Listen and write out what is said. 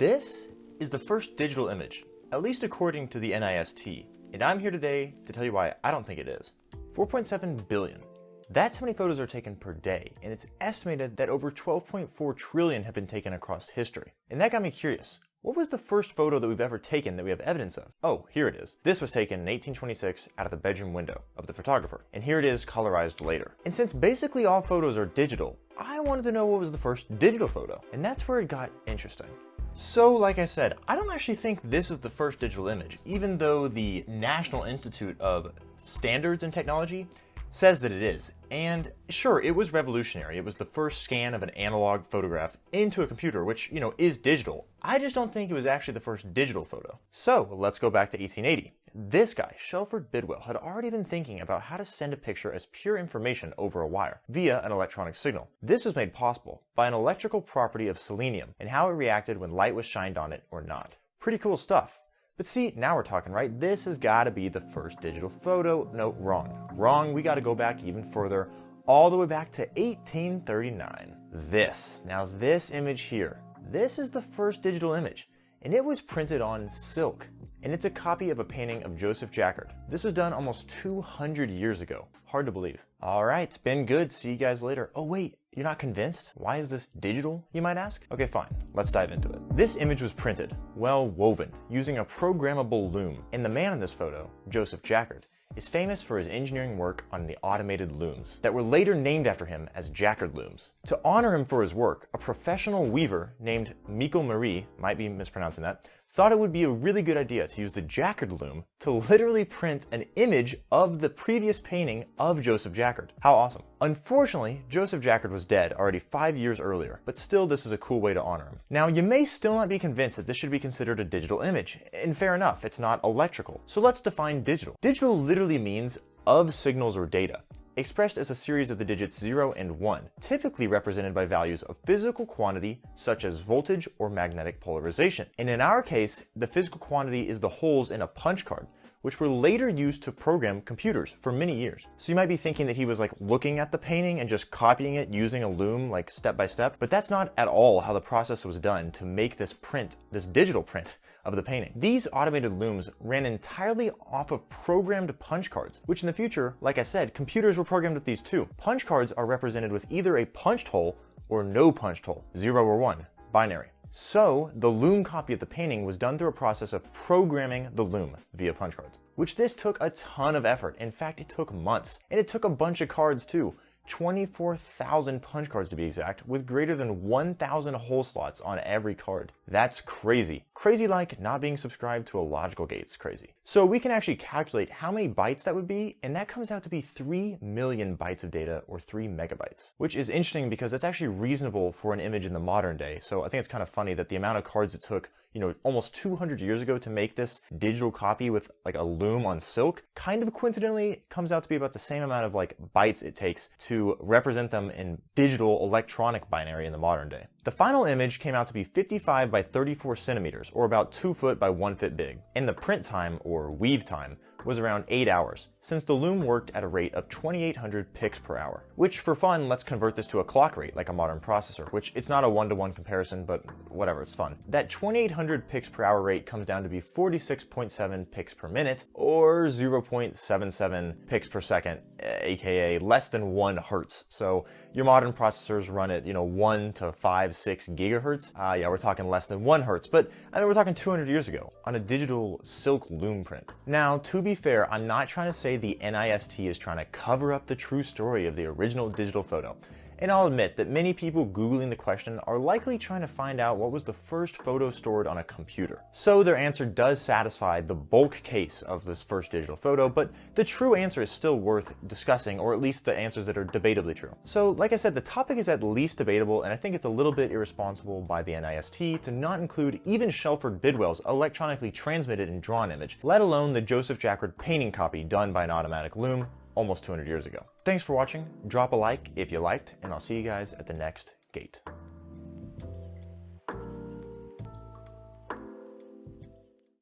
This is the first digital image, at least according to the NIST, and I'm here today to tell you why I don't think it is. 4.7 billion. That's how many photos are taken per day, and it's estimated that over 12.4 trillion have been taken across history. And that got me curious. What was the first photo that we've ever taken that we have evidence of? Oh, here it is. This was taken in 1826 out of the bedroom window of the photographer, and here it is colorized later. And since basically all photos are digital, I wanted to know what was the first digital photo, and that's where it got interesting. So, like I said, I don't actually think this is the first digital image, even though the National Institute of Standards and Technology says that it is. And sure, it was revolutionary. It was the first scan of an analog photograph into a computer, which, is digital. I just don't think it was actually the first digital photo. So let's go back to 1880. This guy, Shelford Bidwell, had already been thinking about how to send a picture as pure information over a wire via an electronic signal. This was made possible by an electrical property of selenium and how it reacted when light was shined on it or not. Pretty cool stuff. But see, now we're talking, right? This has got to be the first digital photo. No, wrong. Wrong, we got to go back even further, all the way back to 1839. Now this image here, this is the first digital image, and it was printed on silk. And it's a copy of a painting of Joseph Jacquard. This was done almost 200 years ago. Hard to believe. All right, it's been good. See you guys later. Oh wait, you're not convinced? Why is this digital, you might ask? Okay, fine. Let's dive into it. This image was printed, well woven, using a programmable loom. And the man in this photo, Joseph Jacquard, is famous for his engineering work on the automated looms that were later named after him as Jacquard looms. To honor him for his work, a professional weaver named Michael Marie, might be mispronouncing that, thought it would be a really good idea to use the Jacquard loom to literally print an image of the previous painting of Joseph Jacquard. How awesome. Unfortunately, Joseph Jacquard was dead already 5 years earlier, but still this is a cool way to honor him. Now, you may still not be convinced that this should be considered a digital image, and fair enough, it's not electrical. So let's define digital. Digital literally means of signals or data, expressed as a series of the digits 0 and 1, typically represented by values of physical quantity such as voltage or magnetic polarization. And in our case, the physical quantity is the holes in a punch card, which were later used to program computers for many years. So you might be thinking that he was looking at the painting and just copying it using a loom step by step, but that's not at all how the process was done to make this print, this digital print of the painting. These automated looms ran entirely off of programmed punch cards, which in the future, like I said, computers were programmed with these too. Punch cards are represented with either a punched hole or no punched hole, 0 or 1, binary. So the loom copy of the painting was done through a process of programming the loom via punch cards, which this took a ton of effort. In fact, it took months, and it took a bunch of cards too. 24,000 punch cards to be exact, with greater than 1,000 hole slots on every card. That's crazy. Crazy like not being subscribed to a logical gate's crazy. So we can actually calculate how many bytes that would be, and that comes out to be 3 million bytes of data, or 3 megabytes. Which is interesting because that's actually reasonable for an image in the modern day. So I think it's kind of funny that the amount of cards it took almost 200 years ago to make this digital copy with a loom on silk, kind of coincidentally comes out to be about the same amount of bytes it takes to represent them in digital electronic binary in the modern day. The final image came out to be 55 by 34 centimeters, or about 2 foot by 1 foot big. And the print time, or weave time, was around 8 hours, since the loom worked at a rate of 2,800 pics per hour. Which, for fun, let's convert this to a clock rate, like a modern processor, which it's not a one-to-one comparison, but whatever, it's fun. That 2,800 pics per hour rate comes down to be 46.7 pics per minute, or 0.77 pics per second, aka less than 1 hertz. So your modern processors run at 1 to 5, 6 gigahertz. Yeah, we're talking less than 1 hertz, but we're talking 200 years ago on a digital silk loom print. Now, to be fair, I'm not trying to say the NIST is trying to cover up the true story of the original digital photo. And I'll admit that many people Googling the question are likely trying to find out what was the first photo stored on a computer. So their answer does satisfy the bulk case of this first digital photo, but the true answer is still worth discussing, or at least the answers that are debatably true. So like I said, the topic is at least debatable, and I think it's a little bit irresponsible by the NIST to not include even Shelford Bidwell's electronically transmitted and drawn image, let alone the Joseph Jacquard painting copy done by an automatic loom almost 200 years ago. Thanks for watching. Drop a like if you liked, and I'll see you guys at the next gate.